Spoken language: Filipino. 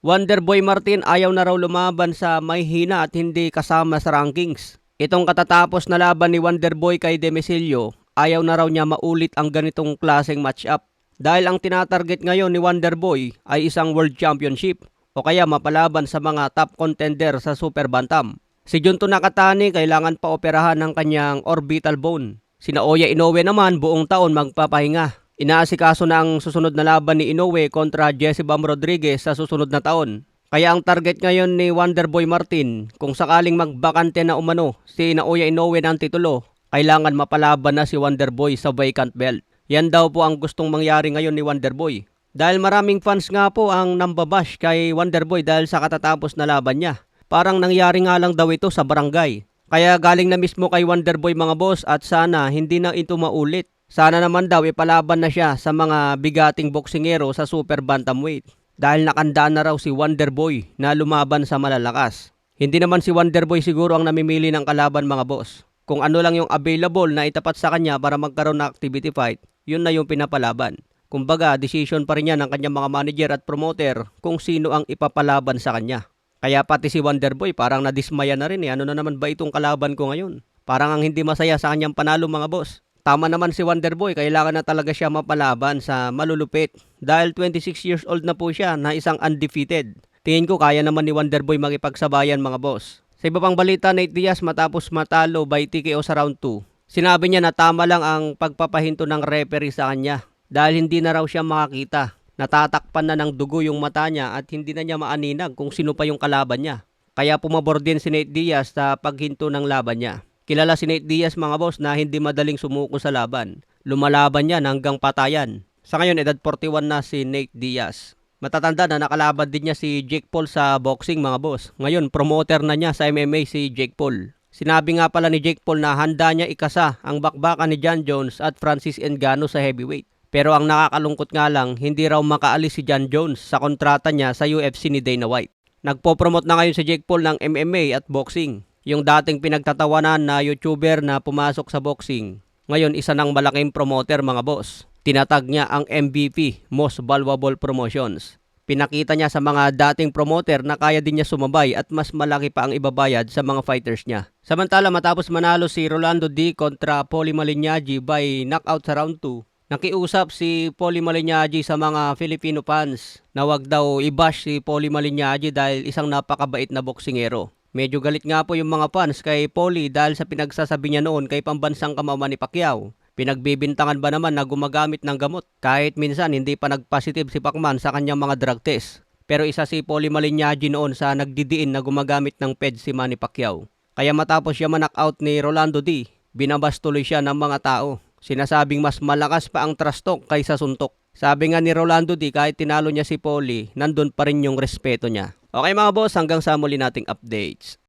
Wonderboy Martin ayaw na raw lumaban sa may hina at hindi kasama sa rankings. Itong katatapos na laban ni Wonderboy kay Demesilio, ayaw na raw niya maulit ang ganitong klaseng matchup. Dahil ang tinatarget ngayon ni Wonderboy ay isang World Championship o kaya mapalaban sa mga top contender sa Super Bantam. Si Junto Nakatani kailangan pa operahan ng kanyang orbital bone. Si Naoya Inoue naman buong taon magpapahinga. Inaasikaso na ang susunod na laban ni Inoue kontra Jesse Bam Rodriguez sa susunod na taon. Kaya ang target ngayon ni Wonderboy Martin, kung sakaling magbakante na umano si Naoya Inoue ng titulo, kailangan mapalaban na si Wonderboy sa vacant belt. Yan daw po ang gustong mangyari ngayon ni Wonderboy. Dahil maraming fans nga po ang nambabash kay Wonderboy dahil sa katatapos na laban niya. Parang nangyari nga lang daw ito sa barangay. Kaya galing na mismo kay Wonderboy mga boss at sana hindi na ito maulit. Sana naman daw ipalaban na siya sa mga bigating boksingero sa super bantamweight dahil nakandaan na raw si Wonderboy na lumaban sa malalakas. Hindi naman si Wonderboy siguro ang namimili ng kalaban mga boss. Kung ano lang yung available na itapat sa kanya para magkaroon ng activity fight, yun na yung pinapalaban. Kumbaga, decision pa rin yan ng kanyang mga manager at promoter kung sino ang ipapalaban sa kanya. Kaya pati si Wonderboy parang nadismaya na rin ano na naman ba itong kalaban ko ngayon? Parang ang hindi masaya sa kanyang panalo mga boss. Tama naman si Wonderboy, kailangan na talaga siya mapalaban sa malulupit. Dahil 26 years old na po siya na isang undefeated. Tingin ko kaya naman ni Wonderboy makipagsabayan mga boss. Sa iba pang balita, Nate Diaz matapos matalo by TKO sa round 2. Sinabi niya na tama lang ang pagpapahinto ng referee sa kanya. Dahil hindi na raw siya makakita. Natatakpan na ng dugo yung mata niya at hindi na niya maaninag kung sino pa yung kalaban niya. Kaya pumabor din si Nate Diaz sa paghinto ng laban niya. Kilala si Nate Diaz mga boss na hindi madaling sumuko sa laban. Lumalaban yan hanggang patayan. Sa ngayon edad 41 na si Nate Diaz. Matatanda na nakalaban din niya si Jake Paul sa boxing mga boss. Ngayon promoter na niya sa MMA si Jake Paul. Sinabi nga pala ni Jake Paul na handa niya ikasa ang bakbakan ni John Jones at Francis Ngannou sa heavyweight. Pero ang nakakalungkot nga lang, hindi raw makaalis si John Jones sa kontrata niya sa UFC ni Dana White. Nagpo-promote na ngayon si Jake Paul ng MMA at boxing. Yung dating pinagtatawanan na YouTuber na pumasok sa boxing, ngayon isa ng malaking promoter mga boss. Tinatag niya ang MVP, Most Valuable Promotions. Pinakita niya sa mga dating promoter na kaya din niya sumabay at mas malaki pa ang ibabayad sa mga fighters niya. Samantala matapos manalo si Rolando D kontra Paulie Malignaggi by knockout sa round 2, nakiusap si Paulie Malignaggi sa mga Filipino fans na wag daw i-bash si Paulie Malignaggi dahil isang napakabait na boksingero. Medyo galit nga po yung mga fans kay Paulie dahil sa pinagsasabi niya noon kay pambansang kamama ni Pacquiao. Pinagbibintangan ba naman na gumagamit ng gamot kahit minsan hindi pa nagpositive si Pacman sa kanyang mga drug test. Pero isa si Paulie Malignaggi noon sa nagdidiin na gumagamit ng PED si Manny Pacquiao. Kaya matapos siya man-knockout ni Rolando D, binabas tuloy siya ng mga tao. Sinasabing mas malakas pa ang trash talk kaysa suntok. Sabi nga ni Rolando D kahit tinalo niya si Paulie, nandun pa rin yung respeto niya. Okay mga boss, hanggang sa muli nating updates.